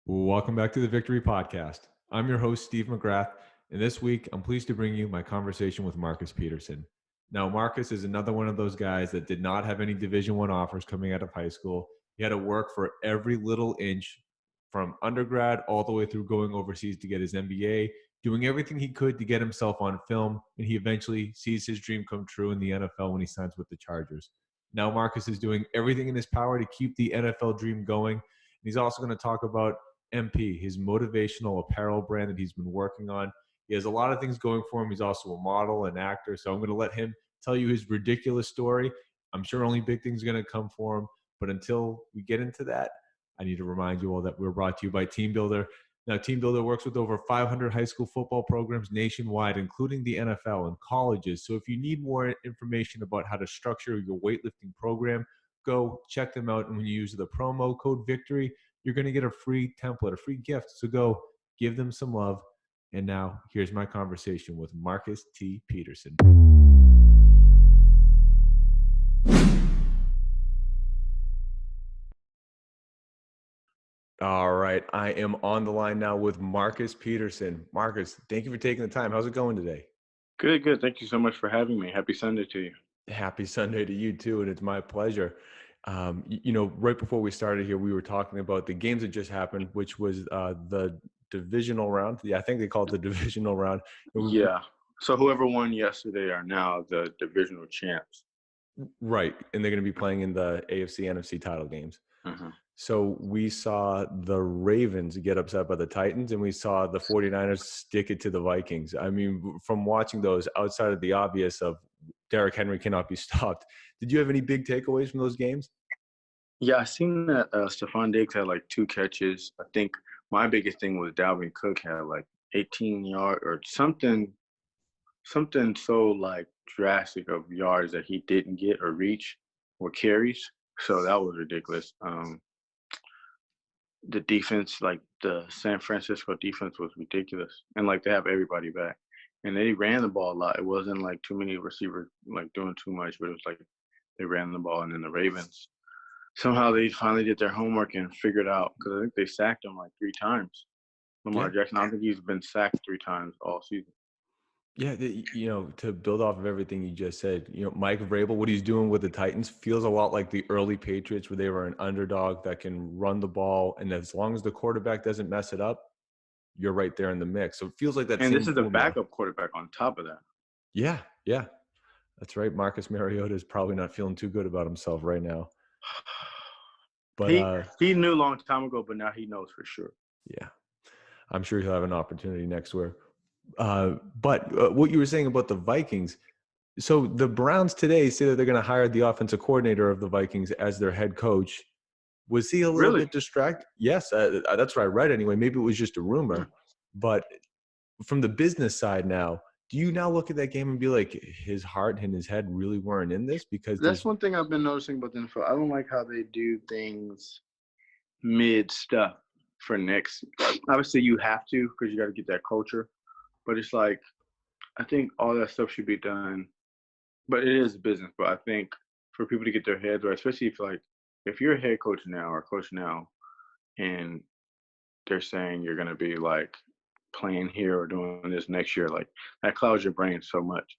Welcome back to the Victory Podcast. I'm your host, Steve McGrath, and this week I'm pleased to bring you my conversation with Marcus Peterson. Now, Marcus is another one of those guys that did not have any Division One offers coming out of high school. He had to work for every little inch from undergrad all the way through going overseas to get his MBA, doing everything he could to get himself on film, and he eventually sees his dream come true in the NFL when he signs with the Chargers. Now, Marcus is doing everything in his power to keep the NFL dream going. And he's also going to talk about MP, his motivational apparel brand that he's been working on. He has a lot of things going for him. He's also a model and actor. So I'm going to let him tell you his ridiculous story. I'm sure only big things are going to come for him. But until we get into that, I need to remind you all that we're brought to you by Team Builder. Now, Team Builder works with over 500 high school football programs nationwide, including the NFL and colleges. So if you need more information about how to structure your weightlifting program, go check them out. And when you use the promo code VICTORY, you're going to get a free template, a free gift. So go give them some love. And now here's my conversation with Marcus T. Peterson. All right. I am on the line now with Marcus Peterson. Marcus, thank you for taking the time. How's it going today? Good, good. Thank you so much for having me. Happy Sunday to you. Happy Sunday to you too, and it's my pleasure. Right before we started here, we were talking about the games that just happened, which was the divisional round. Yeah, I think they call it the divisional round. Yeah. So whoever won yesterday are now the divisional champs. Right, and they're going to be playing in the AFC, NFC title games. Uh-huh. So we saw the Ravens get upset by the Titans, and we saw the 49ers stick it to the Vikings. I mean, from watching those, outside of the obvious of Derrick Henry cannot be stopped, did you have any big takeaways from those games? Yeah, I seen that Stephon Diggs had like 2 catches. I think my biggest thing was Dalvin Cook had like 18 yard or something so like drastic of yards that he didn't get or reach or carries. So that was ridiculous. The defense, like the San Francisco defense, was ridiculous, and like they have everybody back, and they ran the ball a lot. It wasn't like too many receivers like doing too much, but it was like they ran the ball, and then the Ravens somehow they finally did their homework and figured out because I think they sacked him like 3 times. Lamar Yeah. Jackson, I don't think he's been sacked 3 times all season. Yeah, to build off of everything you just said, Mike Vrabel, what he's doing with the Titans feels a lot like the early Patriots where they were an underdog that can run the ball. And as long as the quarterback doesn't mess it up, you're right there in the mix. So it feels like that And this same is the formula. backup quarterback on top of that. Yeah, yeah, that's right. Marcus Mariota is probably not feeling too good about himself right now. But He knew a long time ago, but now he knows for sure. yeah, I'm sure he'll have an opportunity next year. But what you were saying about the Vikings, so the Browns today say that they're going to hire the offensive coordinator of the Vikings as their head coach. Was he a little Really? bit distracted? Yes, that's what I read anyway. Maybe it was just a rumor. But from the business side now, do you now look at that game and be like, his heart and his head really weren't in this? Because That's there's one thing I've been noticing about the NFL. I don't like how they do things mid stuff for next. Obviously, you have to because you got to get that culture. But it's like I think all that stuff should be done. But it is business. But I think for people to get their heads right, especially if you're a head coach now or coach now, and they're saying you're going to be like playing here or doing this next year, like that clouds your brain so much.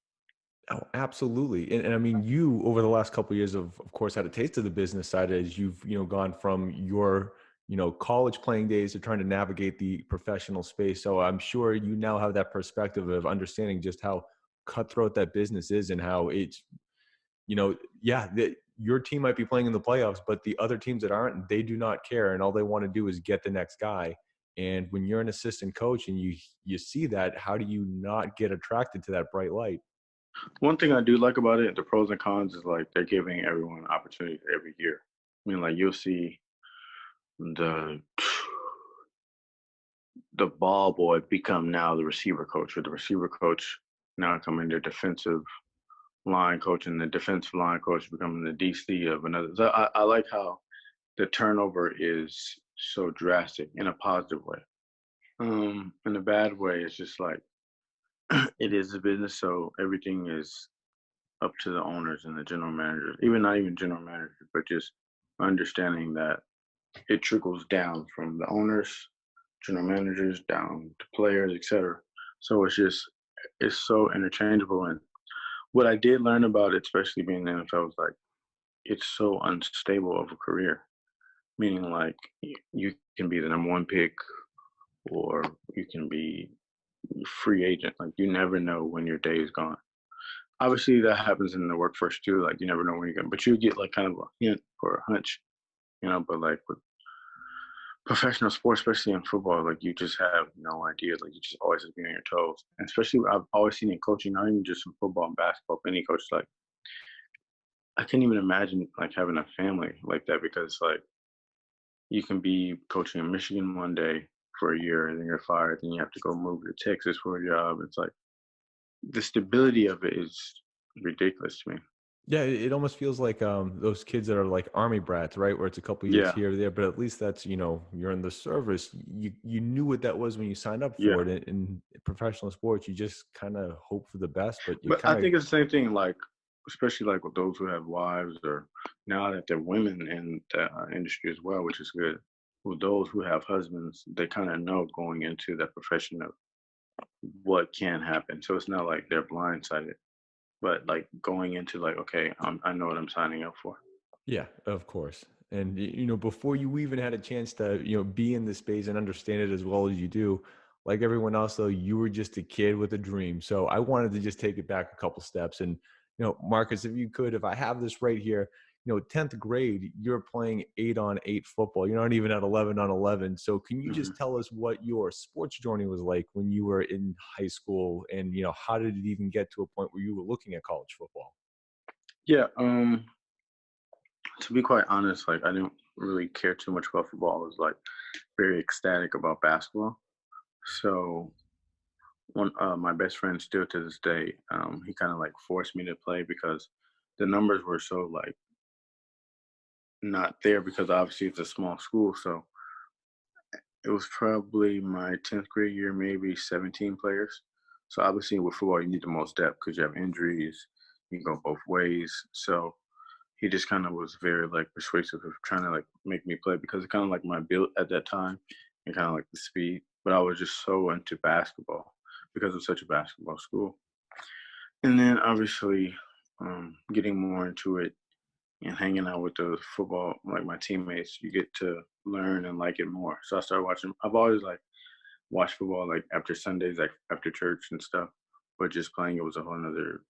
Oh, absolutely. And I mean, you over the last couple of years of course, had a taste of the business side as you've, gone from your, college playing days to trying to navigate the professional space. So I'm sure you now have that perspective of understanding just how cutthroat that business is and how it's, yeah, your team might be playing in the playoffs, but the other teams that aren't, they do not care. And all they want to do is get the next guy. And when you're an assistant coach and you see that, how do you not get attracted to that bright light? One thing I do like about it, the pros and cons, is like they're giving everyone opportunities every year. I mean, like you'll see the the ball boy become now the receiver coach, or the receiver coach now becoming their defensive line coach, and the defensive line coach becoming the DC of another. So I like how the turnover is so drastic in a positive way. In a bad way, it's just like it is a business, so everything is up to the owners and the general managers, even not even general managers, but just understanding that it trickles down from the owners general managers down to players, etc. So it's so interchangeable. And what I did learn about it, especially being in the NFL, was like it's so unstable of a career. Meaning like you can be the number one pick or you can be free agent. Like you never know when your day is gone. Obviously that happens in the workforce too. Like you never know when you're going, but you get like kind of a hint or a hunch, but like with professional sports, especially in football, like you just have no idea. Like you just always have to be on your toes. And especially I've always seen in coaching, not even just in football and basketball, but any coach, like I can't even imagine like having a family like that because like you can be coaching in Michigan one day for a year and then you're fired, and you have to go move to Texas for a job. It's like the stability of it is ridiculous to me. Yeah, it almost feels like those kids that are like army brats, right? Where it's a couple years Yeah, here or there, but at least that's you're in the service. You knew what that was when you signed up yeah. for it. In professional sports, you just kind of hope for the best, but you But I kind of think it's the same thing, like especially like with those who have wives or now that they're women in the industry as well, which is good. With those who have husbands, they kind of know going into that profession of what can happen. So it's not like they're blindsided, but like going into like, okay, I know what I'm signing up for. yeah, of course. And before you even had a chance to be in the space and understand it as well as you do, like everyone else though, you were just a kid with a dream. So I wanted to just take it back a couple steps. And Marcus, if you could, if I have this right here, 10th grade, you're playing 8-on-8 football. You're not even at 11-on-11. So can you Hmm. just tell us what your sports journey was like when you were in high school, and how did it even get to a point where you were looking at college football? Yeah. To be quite honest, like I didn't really care too much about football. I was like very ecstatic about basketball. So one my best friend still to this day, he kind of like forced me to play because the numbers were so like not there because obviously it's a small school. So it was probably my 10th grade year, maybe 17 players. So obviously with football you need the most depth because you have injuries, you can go both ways. So he just kind of was very like persuasive of trying to like make me play because it kind of like my build at that time and kind of like the speed. But I was just so into basketball because of such a basketball school. And then obviously getting more into it and hanging out with the football, like my teammates, you get to learn and like it more. So I started watching. I've always like watched football like after Sundays, like after church and stuff. But just playing it was a whole nother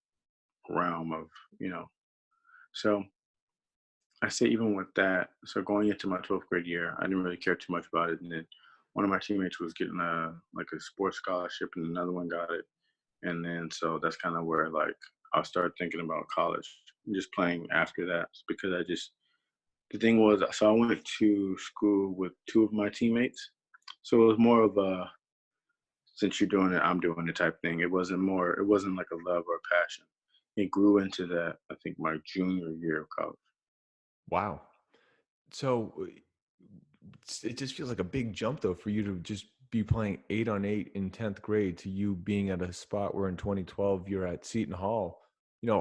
realm of you know. So I say even with that, so going into my 12th grade year, I didn't really care too much about it. And then one of my teammates was getting a sports scholarship, and another one got it. And then so that's kind of where like I started thinking about college, and just playing after that because the thing was, so I went to school with two of my teammates, so it was more of a since you're doing it, I'm doing it type thing. It wasn't like a love or a passion. It grew into that I think my junior year of college. Wow. So it just feels like a big jump though for you to just be playing 8-on-8 in 10th grade to you being at a spot where in 2012 you're at Seton Hall.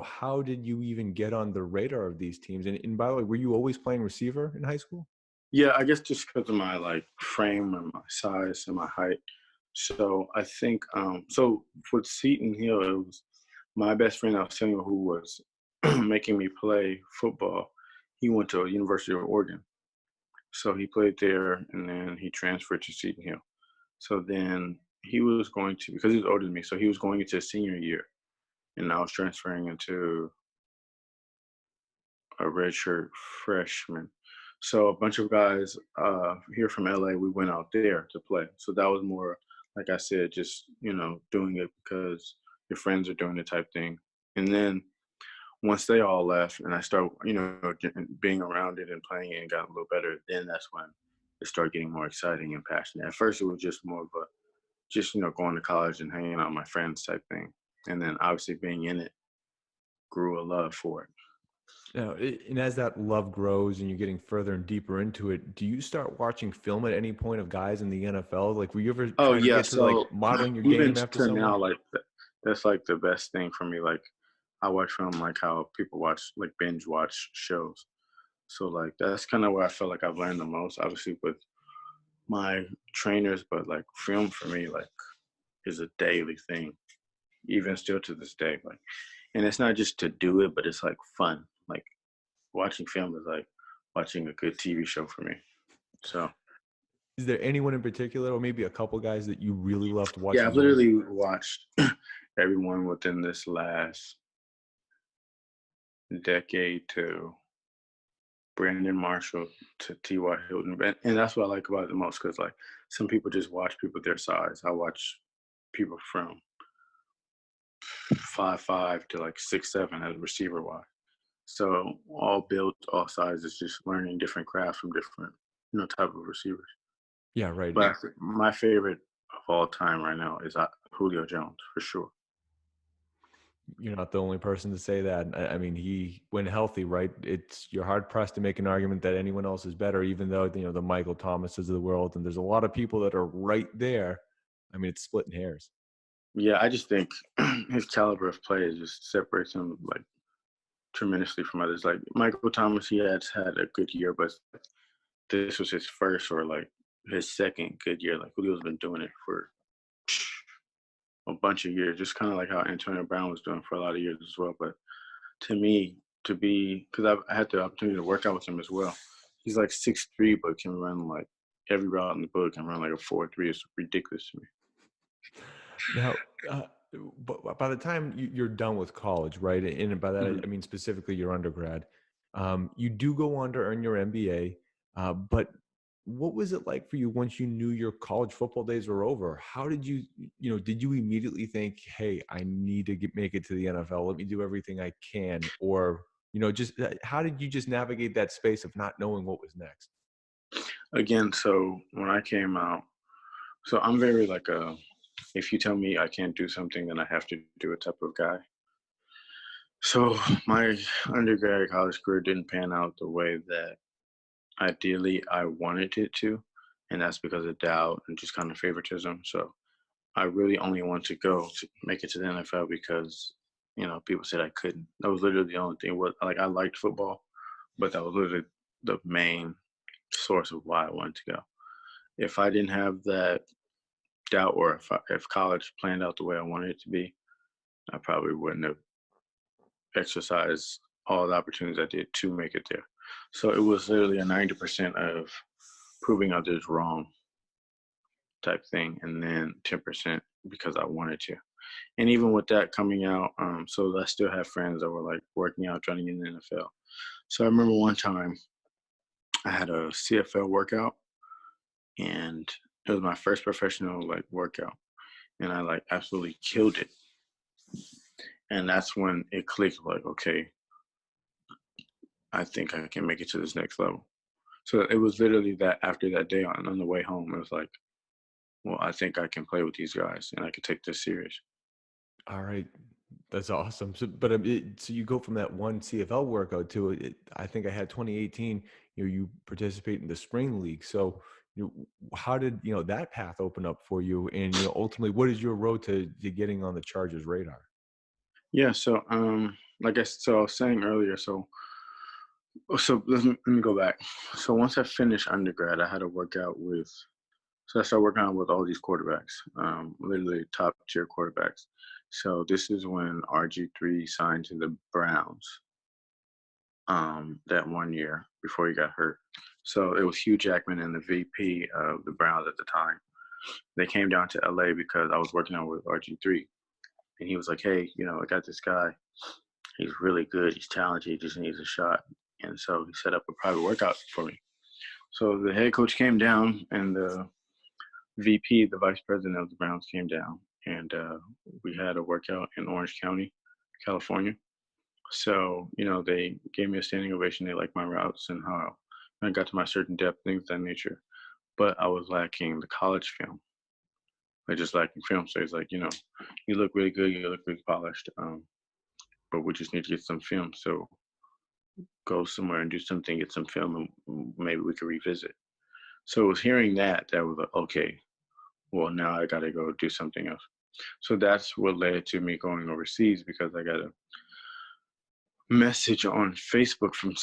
How did you even get on the radar of these teams? And by the way, were you always playing receiver in high school? Yeah, I guess just because of my like frame and my size and my height. So I think so for Seton Hill, it was my best friend I was telling you who was making me play football. He went to University of Oregon. So he played there and then he transferred to Seton Hill. So then he was going to because he was older than me, so he was going into his senior year and I was transferring into a redshirt freshman. So a bunch of guys here from LA, we went out there to play. So that was more, like I said, just doing it because your friends are doing the type thing. And then once they all left, and I started, being around it and playing it and got a little better, then that's when it started getting more exciting and passionate. At first, it was just more of a just going to college and hanging out with my friends type thing. And then obviously being in it grew a love for it. Now, and as that love grows and you're getting further and deeper into it, do you start watching film at any point of guys in the NFL? Like, were you ever Oh trying to yeah, get to like so modeling your even game after to someone? now, like that's like the best thing for me. Like I watch film like how people watch like binge watch shows. So like that's kind of where I feel like I've learned the most. Obviously with my trainers, but like film for me like is a daily thing, even still to this day. Like, and it's not just to do it, but it's like fun. Like watching film is like watching a good TV show for me. So Is there anyone in particular, or maybe a couple guys that you really loved yeah, watching I've games? literally watched everyone within this last decade to Brandon Marshall to T.Y. Hilton. And that's what I like about it the most, because like some people just watch people their size. I watch people from 5'5" to like 6'7" as receiver wise. So all built, all sizes, just learning different crafts from different, type of receivers. Yeah, right. But my favorite of all time right now is Julio Jones for sure. You're not the only person to say that. I mean, he, when healthy, right? You're hard pressed to make an argument that anyone else is better, even though the Michael Thomases of the world, and there's a lot of people that are right there. I mean, it's splitting hairs. Yeah, I just think his caliber of play just separates him like tremendously from others. Like Michael Thomas, he has had a good year, but this was his first or like his second good year. Like Julio's been doing it for a bunch of years, just kind of like how Antonio Brown was doing for a lot of years as well. But to me, because I had the opportunity to work out with him as well. He's like 6'3", but can run like every route in the book, can run like a 4.3. It's ridiculous to me. Now, but by the time you're done with college, right? And by that, I mean specifically your undergrad, you do go on to earn your MBA. But what was it like for you once you knew your college football days were over? How did did you immediately think, hey, I need to make it to the NFL? Let me do everything I can. Or, just how did you just navigate that space of not knowing what was next? Again, so when I came out, so I'm very like if you tell me I can't do something, then I have to do it type of guy. So my undergrad college career didn't pan out the way that ideally I wanted it to, and that's because of doubt and just kind of favoritism. So I really only wanted to go to make it to the NFL because people said I couldn't. That was literally the only thing. What like I liked football, but that was literally the main source of why I wanted to go. If I didn't have that doubt, or if college planned out the way I wanted it to be, I probably wouldn't have exercised all the opportunities I did to make it there. So it was literally a 90% of proving others wrong type thing, and then 10% because I wanted to. And even with that coming out, so I still have friends that were like working out, trying to get in the NFL. So I remember one time I had a CFL workout, and it was my first professional like workout, and I like absolutely killed it. And that's when it clicked, like, okay, I think I can make it to this next level. So it was literally that after that day on the way home, it was like, well, I think I can play with these guys and I can take this serious. All right. That's awesome. So, but so you go from that one CFL workout to I think I had 2018. You participate in the spring league. So, how did that path open up for you? And ultimately, what is your road to getting on the Chargers radar? Yeah. So, so I was saying earlier, so let me go back. So once I finished undergrad, I had to work out with. So I started working out with all these quarterbacks, literally top tier quarterbacks. So this is when RG3 signed to the Browns that one year before he got hurt. So it was Hugh Jackman and the VP of the Browns at the time. They came down to LA because I was working out with RG3. And he was like, hey, I got this guy. He's really good. He's talented. He just needs a shot. And so he set up a private workout for me. So the head coach came down, and the VP, the vice president of the Browns, came down, and we had a workout in Orange County, California. So, they gave me a standing ovation. They liked my routes and how I got to my certain depth, things of that nature. But I was lacking the college film. I just lacking film. So it's like, you look really good, you look really polished, but we just need to get some film. So go somewhere and do something, get some film, and maybe we could revisit. So it was hearing that was like, okay, well, now I got to go do something else. So that's what led to me going overseas, because I got a message on Facebook from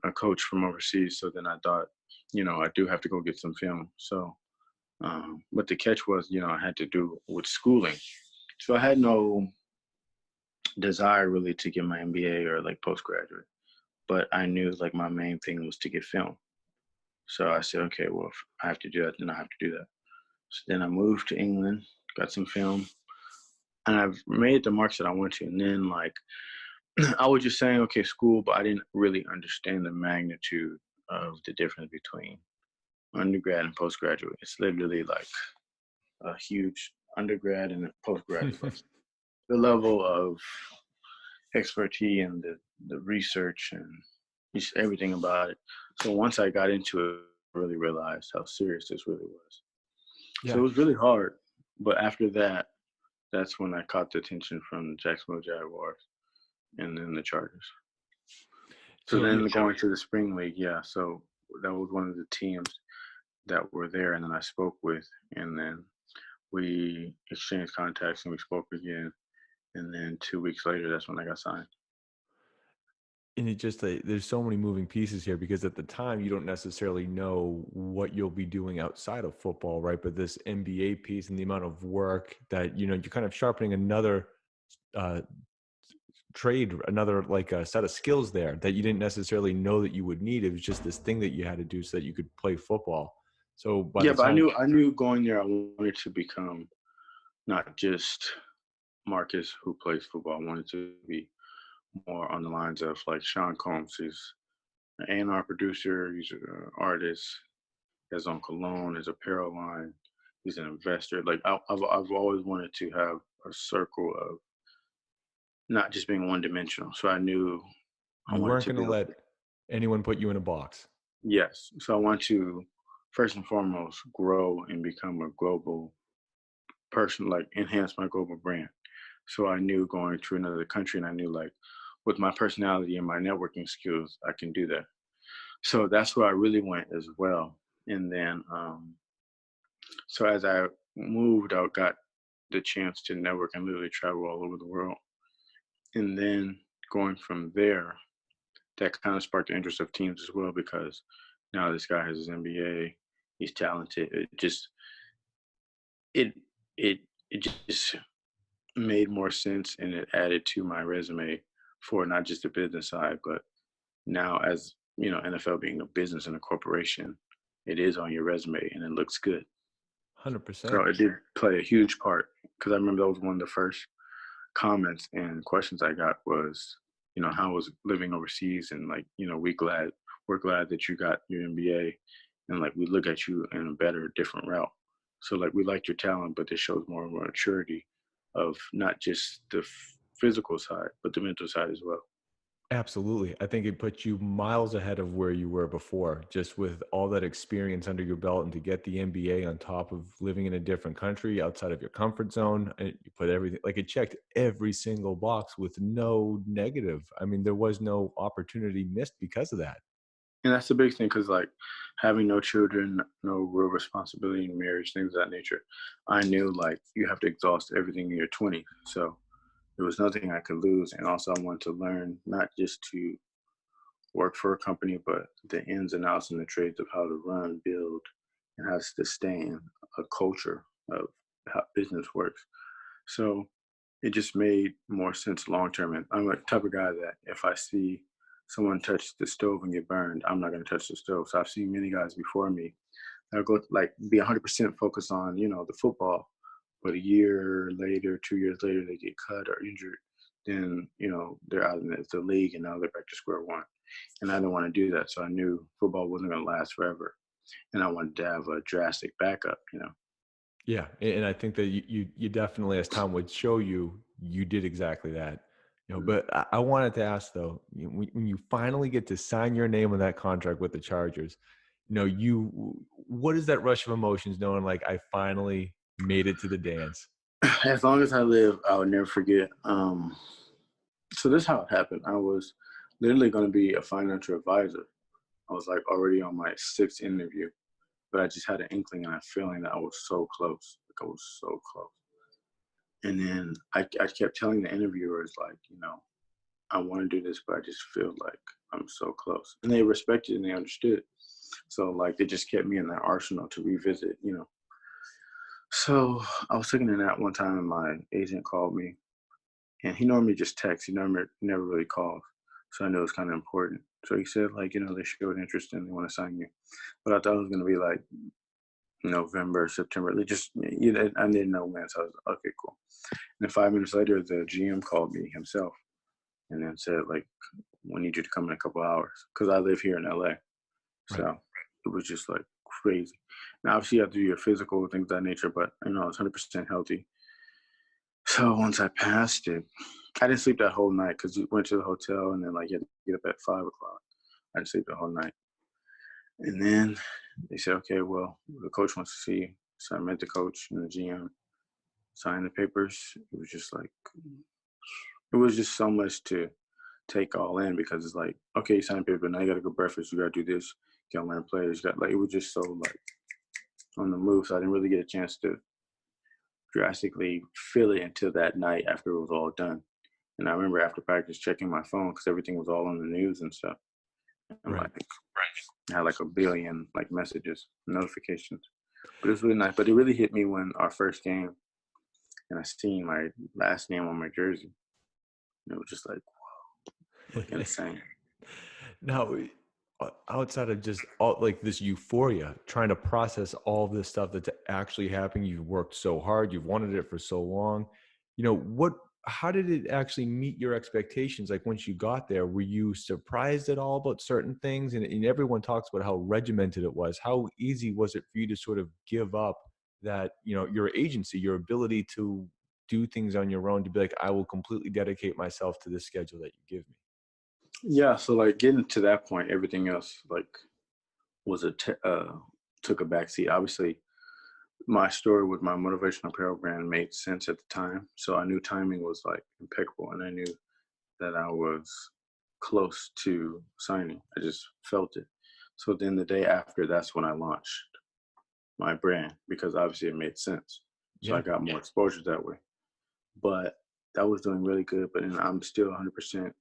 a coach from overseas. So then I thought, I do have to go get some film. So But the catch was, I had to do with schooling. So I had no desire really to get my MBA or like postgraduate, but I knew like my main thing was to get film. So I said, okay, well, if I have to do that, then I have to do that. So then I moved to England, got some film, and I've made the marks that I went to. And then like I was just saying, okay, school, but I didn't really understand the magnitude of the difference between undergrad and postgraduate. It's literally like a huge undergrad and a postgraduate. The level of expertise and the research and just everything about it. So once I got into it, I really realized how serious this really was. So Yeah. it was really hard. But after that, that's when I caught the attention from the Jacksonville Jaguars and then the Chargers. So So then going to the spring league, yeah. So that was one of the teams that were there, and then I spoke with, and then we exchanged contacts and we spoke again. And then 2 weeks later, that's when I got signed. and it just there's so many moving pieces here because at the time you don't necessarily know what you'll be doing outside of football, right? But this NBA piece and the amount of work that you're kind of sharpening another uh, trade, another like a set of skills there that you didn't necessarily know that you would need. It was just this thing that you had to do so that you could play football. So by Yeah, the but I time, knew going there I wanted to become not just Marcus who plays football. I wanted to be more on the lines of like Sean Combs. He's an A&R producer. He's an artist. He has on cologne, his apparel line. He's an investor. Like I've always wanted to have a circle of not just being one dimensional. So I knew I you wanted weren't to going to build. let anyone put you in a box. Yes. So I want to first and foremost grow and become a global person, like enhance my global brand. So I knew going to another country, and I knew like with my personality and my networking skills, I can do that. So that's where I really went as well. And then, so as I moved, I got the chance to network and literally travel all over the world. And then going from there, that kind of sparked the interest of teams as well because now this guy has his MBA, he's talented. It it it just made more sense and it added to my resume for not just the business side, but now as NFL being a business and a corporation, it is on your resume and it looks good. So 100%. it did play a huge part because I remember that was one of the first comments and questions I got was, how was living overseas and like, we're glad that you got your MBA and like we look at you in a better, different route. So like we like your talent, but this shows more and more maturity of not just the physical side, but the mental side as well. Absolutely. I think it puts you miles ahead of where you were before, just with all that experience under your belt and to get the MBA on top of living in a different country outside of your comfort zone. And you put everything like it checked every single box with no negative. I mean, there was no opportunity missed because of that. And that's the big thing because like having no children, no real responsibility in marriage, things of that nature, I knew like you have to exhaust everything in your 20s. So there was nothing I could lose. And also I wanted to learn not just to work for a company, but the ins and outs and the trades of how to run, build, and how to sustain a culture of how business works. So it just made more sense long term. And I'm the type of guy that if I see someone touch the stove and get burned, I'm not going to touch the stove. So I've seen many guys before me that go like be 100% focused on the football, but a year later, 2 years later, they get cut or injured. Then they're out in the league and now they're back to square one. And I didn't want to do that, so I knew football wasn't going to last forever, and I wanted to have a drastic backup. Yeah, and I think that you definitely, as time would show you, you did exactly that. Mhm. But I wanted to ask though, when you finally get to sign your name on that contract with the Chargers, what is that rush of emotions knowing like I finally made it to the dance? As long as I live, I will never forget. So this is how it happened. I was literally going to be a financial advisor. I was like already on my sixth interview, but I just had an inkling and a feeling that I was so close. Like I was so close. And then I kept telling the interviewers, like, I want to do this, but I just feel like I'm so close. And they respected and they understood. So, like, they just kept me in their arsenal to revisit. So I was taking a nap one time, and my agent called me, and he normally just texts. He never really calls. So I know it's kind of important. So he said, like, they showed interest and they want to sign you. But I thought it was gonna be like November, September. They just, I didn't know, man. So I was like, okay, cool. And then 5 minutes later, the GM called me himself and then said, like, we need you to come in a couple hours because I live here in LA. Right. So it was just like crazy. Now, obviously, you have to do your physical things of that nature, but I was 100% healthy. So once I passed it, I didn't sleep that whole night because we went to the hotel and then like you had to get up at 5 o'clock. I didn't sleep the whole night. And then they said, okay, well, the coach wants to see you. So I met the coach and the GM, signed the papers. It was just so much to take all in because it's like, okay, you signed paper, now you gotta go breakfast, you gotta do this, you gotta learn players, you got like it was just so like on the move. So I didn't really get a chance to drastically feel it until that night after it was all done. And I remember after practice checking my phone because everything was all on the news and stuff. And Right. like I had like a billion like messages, notifications. But it was really nice. But it really hit me when our first game and I seen my last name on my jersey. And it was just like insane. Now, outside of just all like this euphoria, trying to process all of this stuff that's actually happening, you've worked so hard, you've wanted it for so long. How did it actually meet your expectations? Like once you got there, were you surprised at all about certain things? And everyone talks about how regimented it was. How easy was it for you to sort of give up that, your agency, your ability to do things on your own, to be like, I will completely dedicate myself to this schedule that you give me? Yeah, so like getting to that point, everything else like was took a backseat. Obviously, my story with my motivational apparel brand made sense at the time, so I knew timing was like impeccable, and I knew that I was close to signing. I just felt it. So then the day after, that's when I launched my brand because obviously it made sense. So I Yeah. got more exposure that way. But that was doing really good. But then I'm still 100%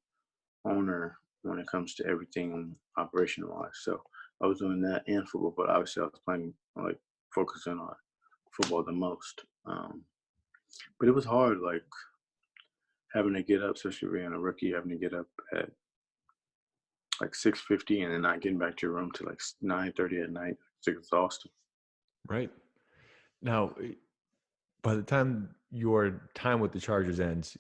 owner when it comes to everything operational wise. So I was doing that and football, but obviously I was playing like focusing on football the most. But it was hard, like having to get up, especially being a rookie, having to get up at like 6:50 and then not getting back to your room till like 9:30 at night. It's exhausting. Right. Now, by the time your time with the Chargers ends,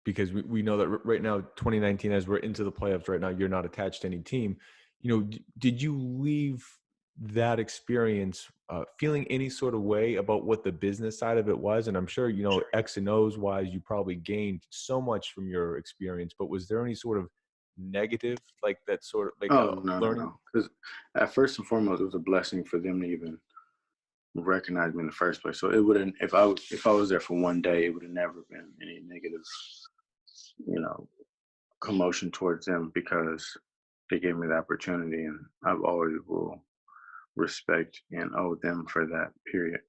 because we know that right now, 2019, as we're into the playoffs right now, you're not attached to any team. Did you leave that experience feeling any sort of way about what the business side of it was? And I'm sure, X and O's wise, you probably gained so much from your experience, but was there any sort of negative, like that sort of like Oh no, no, learning? no. Because at first and foremost, it was a blessing for them to even recognize me in the first place. So it wouldn't if I was there for one day, it would have never been any negative, you know, commotion towards them because they gave me the opportunity, and I've always will respect and owe them for that period.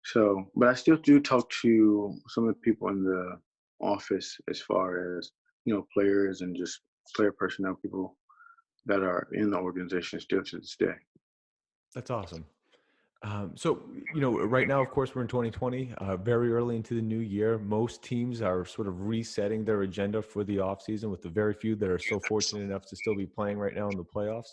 So, but I still do talk to some of the people in the office as far as, players and just player personnel people that are in the organization still to this day. That's awesome. So, right now, of course, we're in 2020, very early into the new year. Most teams are sort of resetting their agenda for the offseason, with the very few that are still fortunate enough to still be playing right now in the playoffs.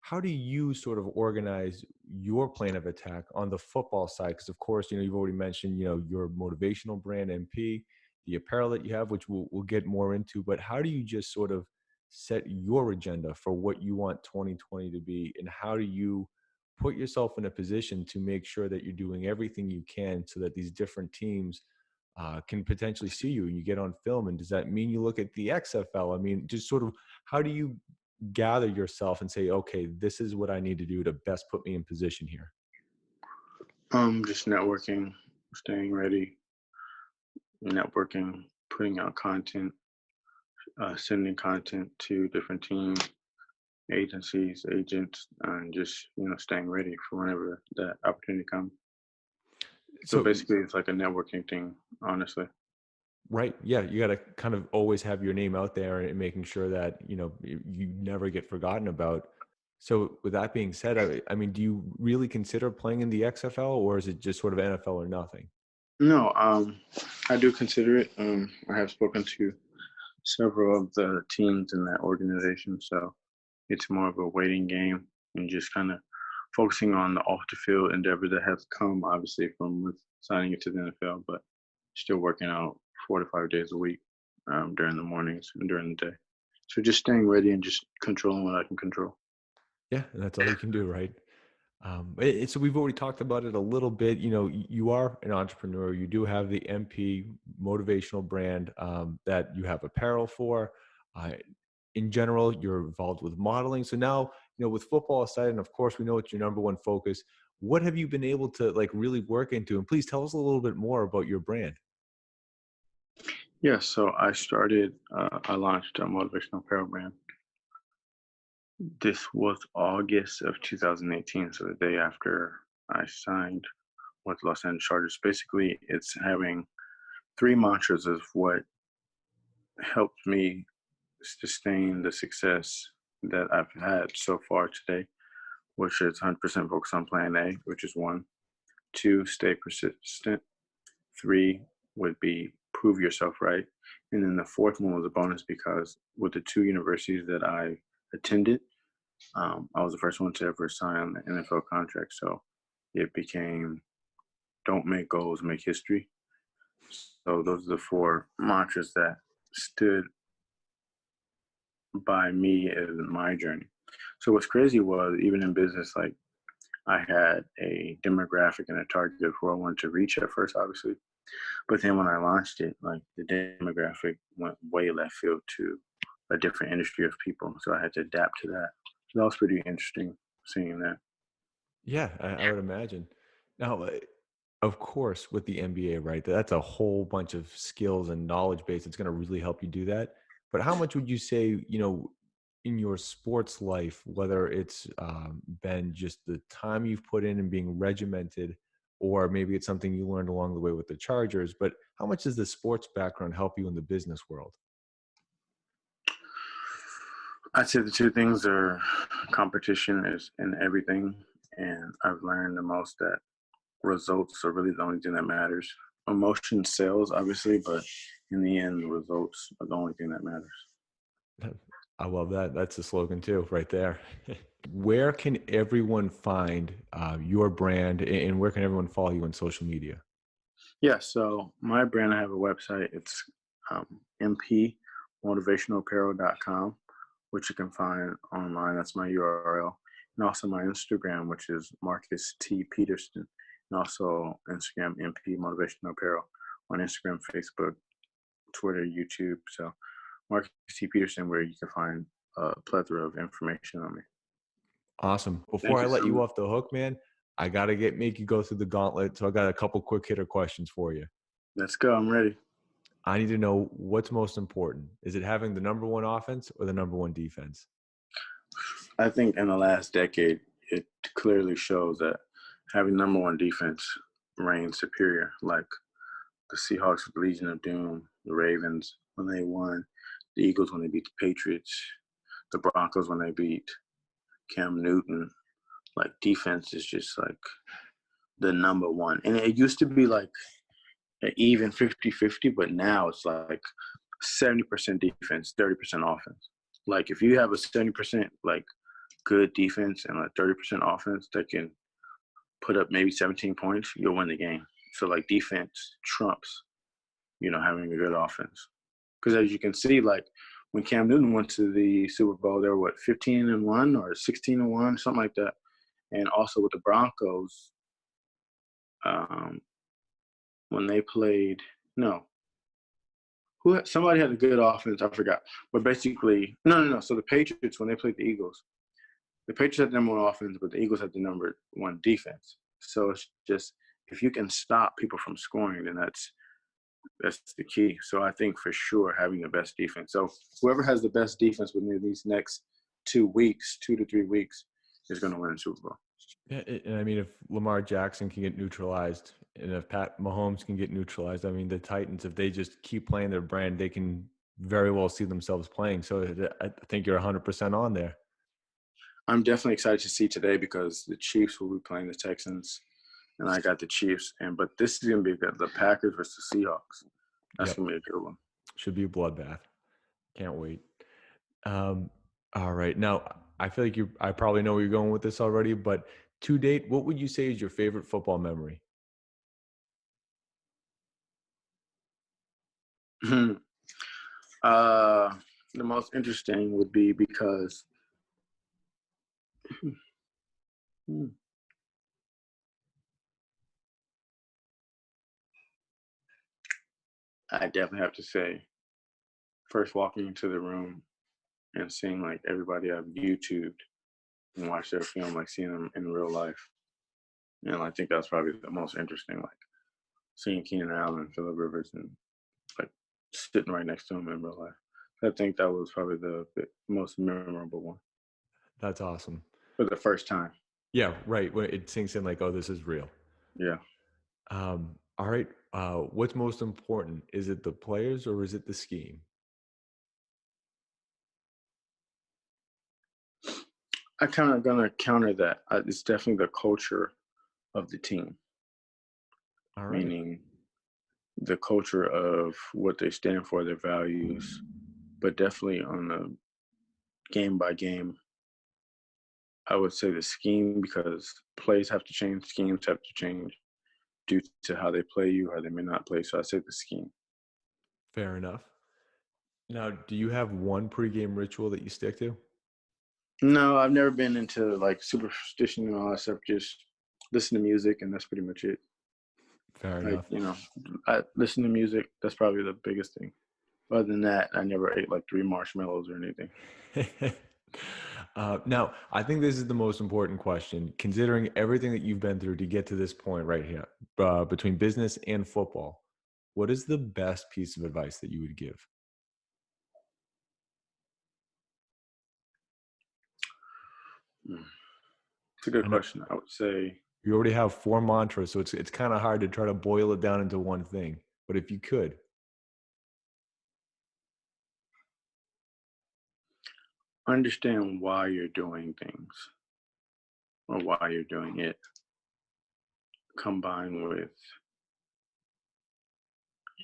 How do you sort of organize your plan of attack on the football side? Because, of course, you've already mentioned, your motivational brand MP, the apparel that you have, which we'll get more into. But how do you just sort of set your agenda for what you want 2020 to be? And how do you put yourself in a position to make sure that you're doing everything you can so that these different teams can potentially see you and you get on film? And does that mean you look at the XFL? I mean, just sort of how do you gather yourself and say, okay, this is what I need to do to best put me in position here? Just networking, staying ready, networking, putting out content, sending content to different teams, agencies, agents, and just staying ready for whenever that opportunity comes. So So, basically, it's like a networking thing, honestly. right. Yeah. You got to kind of always have your name out there and making sure that, you never get forgotten about. So with that being said, I mean, do you really consider playing in the XFL, or is it just sort of NFL or nothing? No, I do consider it. I have spoken to several of the teams in that organization, so it's more of a waiting game and just kind of focusing on the off the field endeavor that has come, obviously, from with signing it to the NFL, but still working out 4 to 5 days a week during the mornings and during the day. So just staying ready and just controlling what I can control. Yeah, and that's all you can do, right? So we've already talked about it a little bit. You know, you are an entrepreneur. You do have the MP motivational brand that you have apparel for. Uh, in general, you're involved with modeling. So now, you know, with football aside, and of course, we know it's your number one focus. What have you been able to like really work into? And please tell us a little bit more about your brand. Yeah, so I launched a motivational apparel brand. This was August of 2018, so the day after I signed with Los Angeles Chargers. Basically, it's having three mantras of what helped me sustain the success that I've had so far today, which is 100% focus on plan A, which is one. Two, stay persistent. Three would be prove yourself right. And then the fourth one was a bonus because with the two universities that I attended, I was the first one to ever sign an NFL contract. So it became don't make goals, make history. So those are the four mantras that stood by me in my journey. So what's crazy was even in business, like I had a demographic and a target of who I wanted to reach at first, obviously. But then when I launched it, like the demographic went way left field to a different industry of people. So I had to adapt to that. So that was pretty interesting seeing that. Yeah, I would imagine. Now, of course, with the MBA, right? That's a whole bunch of skills and knowledge base. It's going to really help you do that. But how much would you say, you know, in your sports life, whether it's been just the time you've put in and being regimented, or maybe it's something you learned along the way with the Chargers, but how much does the sports background help you in the business world? I'd say the two things are competition is in everything. And I've learned the most that results are really the only thing that matters. Emotion sells, obviously, but in the end, the results are the only thing that matters. I love that. That's the slogan too, right there. Where can everyone find your brand, and where can everyone follow you on social media? Yeah, so my brand, I have a website. It's mpmotivationalapparel.com, which you can find online. That's my URL. And also my Instagram, which is Marcus T. Peterson. And also Instagram, MP Motivational Apparel on Instagram, Facebook, Twitter, YouTube. So Marcus T. Peterson, where you can find a plethora of information on me. Awesome. Before Thank I you let so you much. off the hook, man, I gotta make you go through the gauntlet. So I got a couple quick hitter questions for you. Let's go. I'm ready. I need to know what's most important. Is it having the number one offense or the number one defense? I think in the last decade, it clearly shows that having number one defense reigns superior. Like the Seahawks with Legion of Doom, the Ravens when they won, the Eagles when they beat the Patriots, the Broncos when they beat Cam Newton. Like defense is just like the number one. And it used to be like an even 50-50, but now it's like 70% defense, 30% offense. Like if you have a 70% like good defense and like 30% offense that can put up maybe 17 points, you'll win the game. So like defense trumps, having a good offense. Because as you can see, like when Cam Newton went to the Super Bowl, they were what 15-1 or 16-1, something like that. And also with the Broncos, um, when they played, no, somebody had a good offense. I forgot, but basically, no. So the Patriots when they played the Eagles, the Patriots had the number one offense, but the Eagles had the number one defense. So it's just if you can stop people from scoring, then that's the key. So I think for sure having the best defense. So whoever has the best defense within these next 2 weeks, 2 to 3 weeks, is going to win the Super Bowl. Yeah, and I mean, if Lamar Jackson can get neutralized, and if Pat Mahomes can get neutralized, I mean, the Titans, if they just keep playing their brand, they can very well see themselves playing. So I think you're 100% on there. I'm definitely excited to see today because the Chiefs will be playing the Texans, and I got the Chiefs. But this is gonna be good. The Packers versus the Seahawks. That's Yep. gonna be a good one. Should be a bloodbath. Can't wait. Um, all right. Now, I feel like I probably know where you're going with this already, but to date, what would you say is your favorite football memory? uh, the most interesting would be because I definitely have to say, first walking into the room and seeing like everybody I've YouTubed and watched their film, like seeing them in real life. And I think that's probably the most interesting, like seeing Keenan Allen, Phillip Rivers, and like sitting right next to him in real life. I think that was probably the most memorable one That's awesome. for the first time. Yeah, right. When it sinks in like, oh, this is real. Yeah. All right. What's most important? Is it the players or is it the scheme? I kind of gonna counter that. It's definitely the culture of the team, All right. meaning the culture of what they stand for, their values, but definitely on a game by game, I would say the scheme because plays have to change, schemes have to change due to how they play you or they may not play. So I say the scheme. Fair enough. Now, do you have one pregame ritual that you stick to? No, I've never been into like superstition and all that stuff. Just listen to music and that's pretty much it. Fair Like, enough. I listen to music. That's probably the biggest thing. Other than that, I never ate like 3 marshmallows or anything. Now, I think this is the most important question, considering everything that you've been through to get to this point right here, between business and football. What is the best piece of advice that you would give? Mm. It's a good I know question. I would say you already have four mantras, so it's kind of hard to try to boil it down into one thing. But if you could, understand why you're doing things or why you're doing it, combined with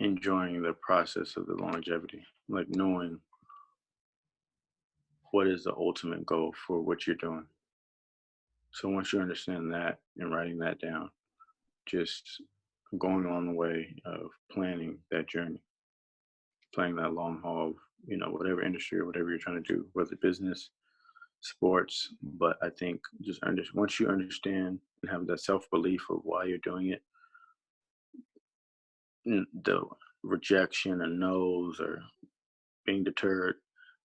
enjoying the process of the longevity, like knowing what is the ultimate goal for what you're doing. So once you understand that and writing that down, just going on the way of planning that journey, playing that long haul of, whatever industry or whatever you're trying to do, whether business, sports. But I think just once you understand and have that self belief of why you're doing it, the rejection and no's or being deterred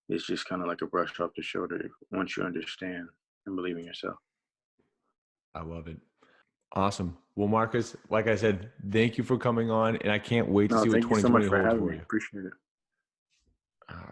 is just kind of like a brush off the shoulder once you understand and believe in yourself. I love it. Awesome. Well, Marcus, like I said, thank you for coming on, and I can't wait to No, see what thank you so much 2020 for holds having for me. you. Appreciate it.